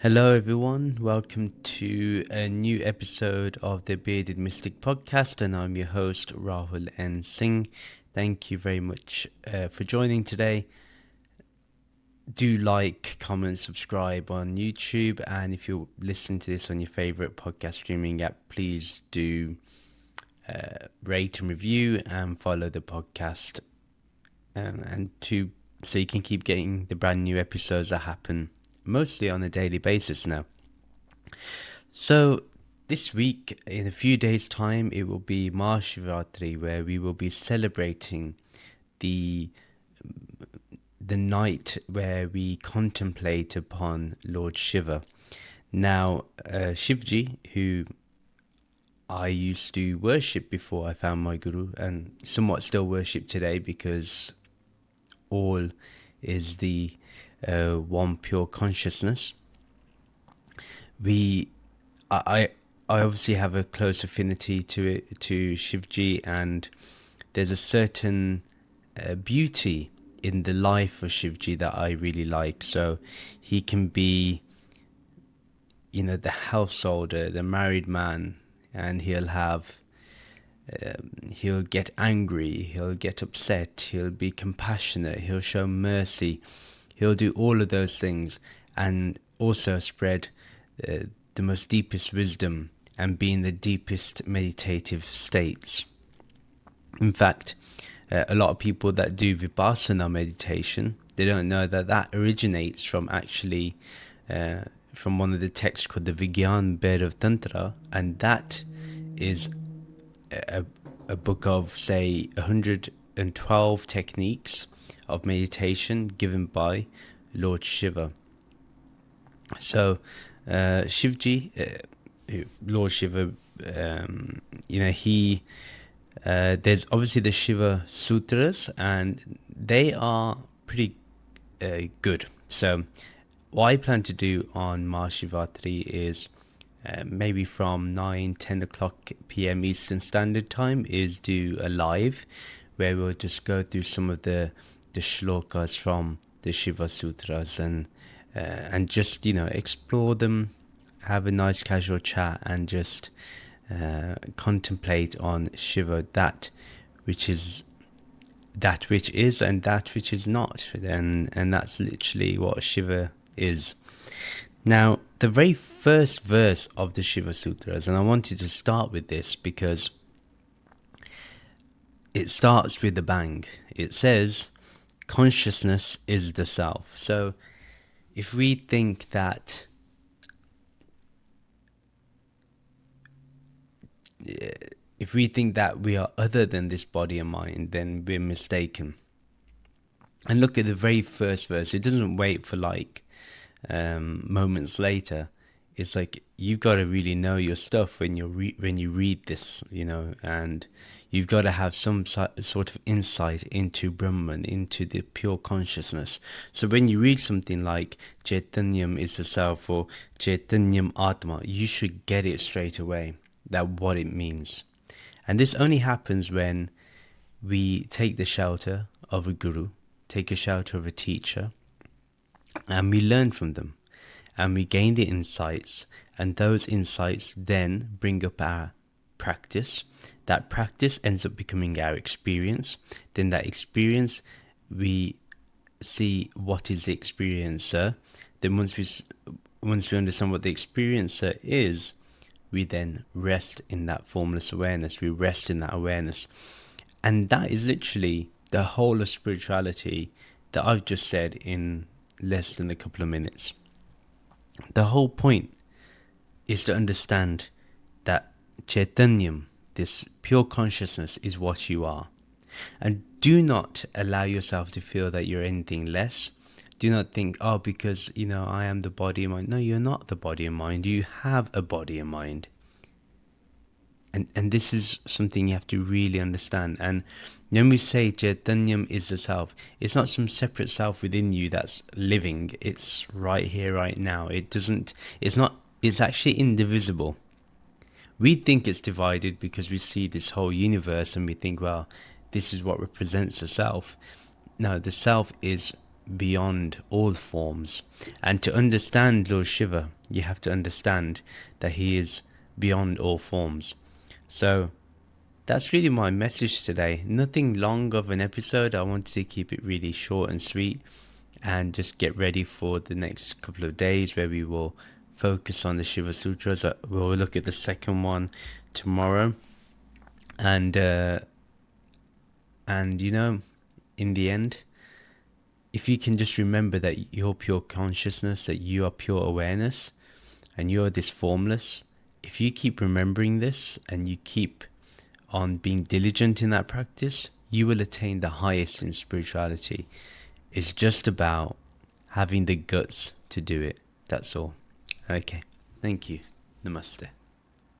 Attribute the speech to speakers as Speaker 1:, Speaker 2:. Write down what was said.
Speaker 1: Hello, everyone. Welcome to a new episode of the Bearded Mystic podcast, and I'm your host, Rahul N Singh. Thank you very much for joining today. Do like, comment, subscribe on YouTube, and if you're listening to this on your favorite podcast streaming app, please do rate and review and follow the podcast, so you can keep getting the brand new episodes that happen mostly on a daily basis now. So this week, in a few days' time, it will be Mahashivratri, where we will be celebrating the night where we contemplate upon Lord Shiva. Now, Shivji, who I used to worship before I found my guru, and somewhat still worship today, because all is the one pure consciousness. I obviously have a close affinity to Shivji, and there's a certain beauty in the life of Shivji that I really like. So he can be, the householder, the married man, and he'll get angry, he'll get upset, he'll be compassionate, he'll show mercy, he'll do all of those things, and also spread the most deepest wisdom and be in the deepest meditative states. In fact, a lot of people that do Vipassana meditation, they don't know that originates from from one of the texts called the Vijnana Bhairava Tantra, and that is a book of, say, 112 techniques of meditation given by Lord Shiva. So Shivji, Lord Shiva, there's obviously the Shiva Sutras, and they are pretty good. So what I plan to do on Mahashivratri is maybe from 9-10 o'clock p.m. Eastern Standard Time is do a live where we'll just go through some of the shlokas from the Shiva Sutras and just explore them, have a nice casual chat, and just contemplate on Shiva, that which is and that which is not, and that's literally what Shiva is. Now, the very first verse of the Shiva Sutras, and I wanted to start with this because it starts with a bang. It says, consciousness is the self. So if we think that we are other than this body and mind, then we're mistaken. And look at the very first verse. It doesn't wait for moments later. It's like you've got to really know your stuff when you read this, and you've got to have some sort of insight into Brahman, into the pure consciousness. So when you read something like Chaitanyam is the self or Chaitanyam Atma, you should get it straight away, that what it means. And this only happens when we take the shelter of a guru, take a shelter of a teacher, and we learn from them, and we gain the insights, and those insights then bring up our practice. That practice ends up becoming our experience. Then that experience, we see what is the experiencer. Then once we understand what the experiencer is, we then rest in that formless awareness. We rest in that awareness. And that is literally the whole of spirituality that I've just said in less than a couple of minutes. The whole point is to understand that Chaitanyam, this pure consciousness, is what you are. And do not allow yourself to feel that you're anything less. Do not think, because, I am the body and mind. No, you're not the body and mind. You have a body and mind. And this is something you have to really understand. And when we say Chaitanyam is the self, it's not some separate self within you that's living. It's right here, right now. It's actually indivisible. We think it's divided because we see this whole universe and we think, well, this is what represents the self. No, the self is beyond all forms. And to understand Lord Shiva, you have to understand that he is beyond all forms. So that's really my message today. Nothing long of an episode. I wanted to keep it really short and sweet, and just get ready for the next couple of days where we will focus on the Shiva Sutras. We'll look at the second one tomorrow. And you know, in the end, if you can just remember that you're pure consciousness, that you are pure awareness, and you're this formless, if you keep remembering this and you keep on being diligent in that practice, you will attain the highest in spirituality. It's just about having the guts to do it. That's all. Okay. Thank you. Namaste.